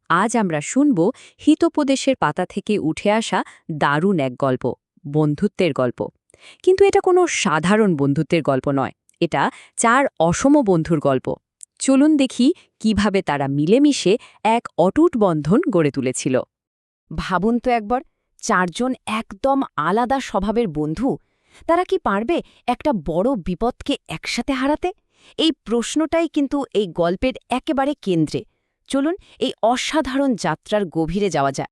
আজ আমরা শুনব হিতোপদেশের পাতা থেকে উঠে আসা দারুণ এক গল্প, বন্ধুত্বের গল্প। কিন্তু এটা কোনো সাধারণ বন্ধুত্বের গল্প নয়, এটা 4 অসম বন্ধুর গল্প। চলুন দেখি কিভাবে তারা মিলেমিশে এক অটুট বন্ধন গড়ে তুলেছিল। ভাবুন তো একবার, 4 জন একদম আলাদা স্বভাবের বন্ধু, তারা কি পারবে একটা বড় বিপদকে একসাথে হারাতে? এই প্রশ্নটাই কিন্তু এই গল্পের একেবারে কেন্দ্রে। চলুন এই অসাধারণ যাত্রার গভীরে যাওয়া যায়।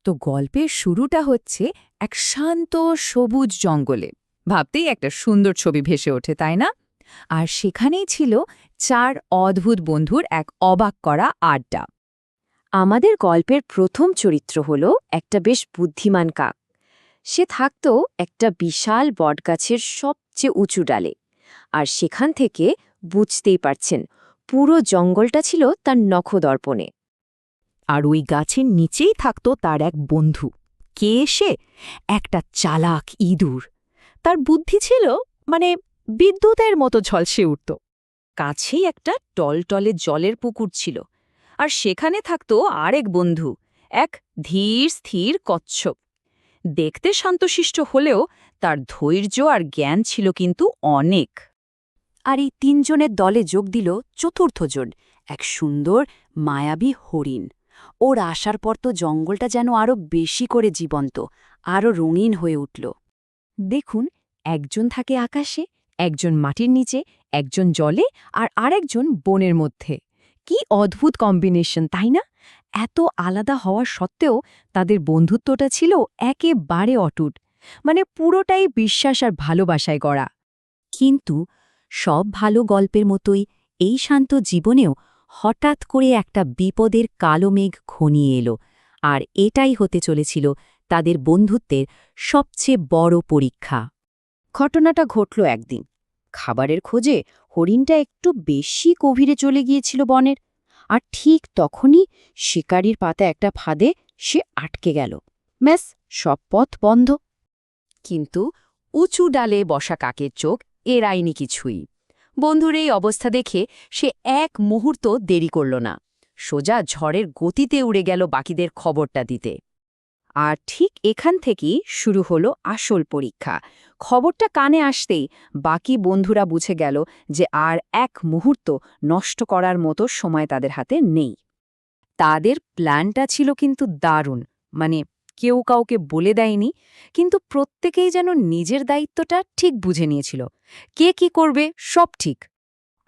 তো গল্পের শুরুটা হচ্ছে এক শান্ত সবুজ জঙ্গলে। ভাবতেই একটা সুন্দর ছবি ভেসে ওঠে, তাই না? আর সেখানেই ছিল 4 অদ্ভুত বন্ধুর এক অবাক করা আড্ডা। আমাদের গল্পের প্রথম চরিত্র হল একটা বেশ বুদ্ধিমান কাক। সে থাকত একটা বিশাল বটগাছের সবচেয়ে উঁচু ডালে, আর সেখান থেকে বুঝতেই পারছেন পুরো জঙ্গলটা ছিল তার নখদর্পণে। আর ওই গাছের নিচেই থাকত তার এক বন্ধু। কে সে? একটা চালাক ইঁদুর। তার বুদ্ধি ছিল মানে বিদ্যুতের মতো ঝলসে উঠত। কাছেই একটা টলটলে জলের পুকুর ছিল, আর সেখানে থাকত আরেক বন্ধু, এক ধীর স্থির কচ্ছপ। দেখতে শান্তশিষ্ট হলেও তার ধৈর্য আর জ্ঞান ছিল কিন্তু অনেক। আর এই 3 জনের দলে যোগ দিল চতুর্থ জন, এক সুন্দর মায়াবী হরিণ। ওর আসার পর তো জঙ্গলটা যেন আরও বেশি করে জীবন্ত, আরও রঙিন হয়ে উঠল। দেখুন, একজন থাকে আকাশে, একজন মাটির নিচে, একজন জলে, আর আরেকজন বনের মধ্যে। কি অদ্ভুত কম্বিনেশন, তাই না? এত আলাদা হওয়া সত্ত্বেও তাদের বন্ধুত্বটা ছিল একেবারে অটুট, মানে পুরোটাই বিশ্বাস আর ভালোবাসায় গড়া। কিন্তু সব ভালো গল্পের মতোই এই শান্ত জীবনেও হঠাৎ করে একটা বিপদের কালো মেঘ ঘনিয়ে এলো, আর এটাই হতে চলেছিল তাদের বন্ধুত্বের সবচেয়ে বড় পরীক্ষা। ঘটনাটা ঘটল একদিন। খাবারের খোঁজে হরিণটা একটু বেশি গভীরে চলে গিয়েছিল বনের, আর ঠিক তখনই শিকারির পাতা একটা ফাঁদে সে আটকে গেল। ব্যাস, সব পথ বন্ধ। কিন্তু উঁচু ডালে বসা কাকের চোখ এড়ায়নি কিছুই। বন্ধুর এই অবস্থা দেখে সে এক মুহূর্ত দেরি করল না, সোজা ঝড়ের গতিতে উড়ে গেল বাকিদের খবরটা দিতে। আর ঠিক এখান থেকেই শুরু হলো আসল পরীক্ষা। খবরটা কানে আসতেই বাকি বন্ধুরা বুঝে গেল যে আর এক মুহূর্ত নষ্ট করার মতো সময় তাদের হাতে নেই। তাদের প্ল্যানটা ছিল কিন্তু দারুণ, মানে কেউ কাউকে বলে দেয়নি, কিন্তু প্রত্যেকেই যেন নিজের দায়িত্বটা ঠিক বুঝে নিয়েছিল। কে কি করবে সব ঠিক।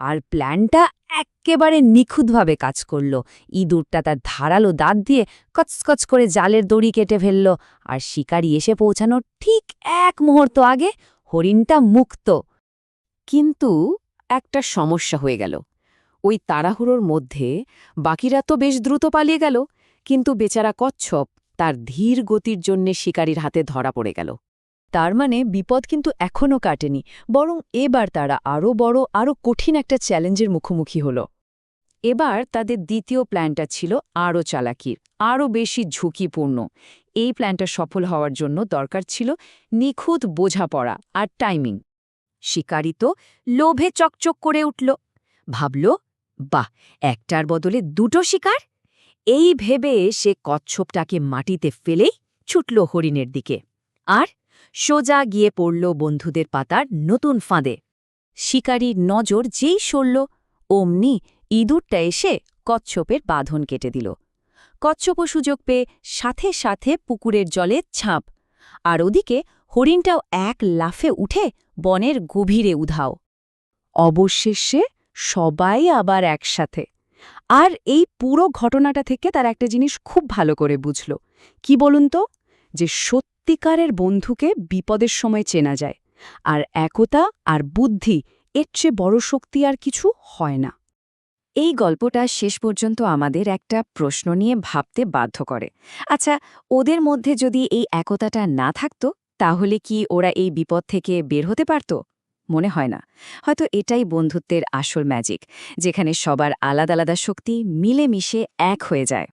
আর প্ল্যানটা এক্কেবারে নিখুঁতভাবে কাজ করল। ইঁদুরটা তার ধারালো দাঁত দিয়ে কচকচ করে জালের দড়ি কেটে ফেলল, আর শিকারি এসে পৌঁছানোর ঠিক 1 মুহূর্ত আগে হরিণটা মুক্ত। কিন্তু একটা সমস্যা হয়ে গেল। ওই তাড়াহুড়োর মধ্যে বাকিরা তো বেশ দ্রুত পালিয়ে গেল, কিন্তু বেচারা কচ্ছপ তার ধীর গতির জন্যে শিকারির হাতে ধরা পড়ে গেল। তার মানে বিপদ কিন্তু এখনও কাটেনি, বরং এবার তারা আরও বড়, আরও কঠিন একটা চ্যালেঞ্জের মুখোমুখি হল। এবার তাদের দ্বিতীয় প্ল্যানটা ছিল আরও চালাকির, আরও বেশি ঝুঁকিপূর্ণ। এই প্ল্যানটা সফল হওয়ার জন্য দরকার ছিল নিখুঁত বোঝাপড়া আর টাইমিং। শিকারি তো লোভে চকচক করে উঠল, ভাবল, বাহ, একটার বদলে 2টো শিকার। এই ভেবে সে কচ্ছপটাকে মাটিতে ফেলেই ছুটল হরিণের দিকে, আর সোজা গিয়ে পড়ল বন্ধুদের পাতার নতুন ফাঁদে। শিকারির নজর যেই সরল, অমনি ইঁদুরটা এসে কচ্ছপের বাঁধন কেটে দিল। কচ্ছপও সুযোগ পেয়ে সাথে সাথে পুকুরের জলে ঝাঁপ, আর ওদিকে হরিণটাও এক লাফে উঠে বনের গভীরে উধাও। অবশেষে সবাই আবার একসাথে। আর এই পুরো ঘটনাটা থেকে তার একটা জিনিস খুব ভালো করে বুঝল। কি বলুন তো? যে সত্যিকারের বন্ধুকে বিপদের সময় চেনা যায়, আর একতা আর বুদ্ধি, এর চেয়ে বড় শক্তি আর কিছু হয় না। এই গল্পটা শেষ পর্যন্ত আমাদের একটা প্রশ্ন নিয়ে ভাবতে বাধ্য করে। আচ্ছা, ওদের মধ্যে যদি এই একতাটা না থাকত, তাহলে কি ওরা এই বিপদ থেকে বের হতে পারত? মনে হয় না। হয়তো এটাই বন্ধুত্বের আসল ম্যাজিক, যেখানে সবার আলাদা আলাদা শক্তি মিলেমিশে এক হয়ে যায়।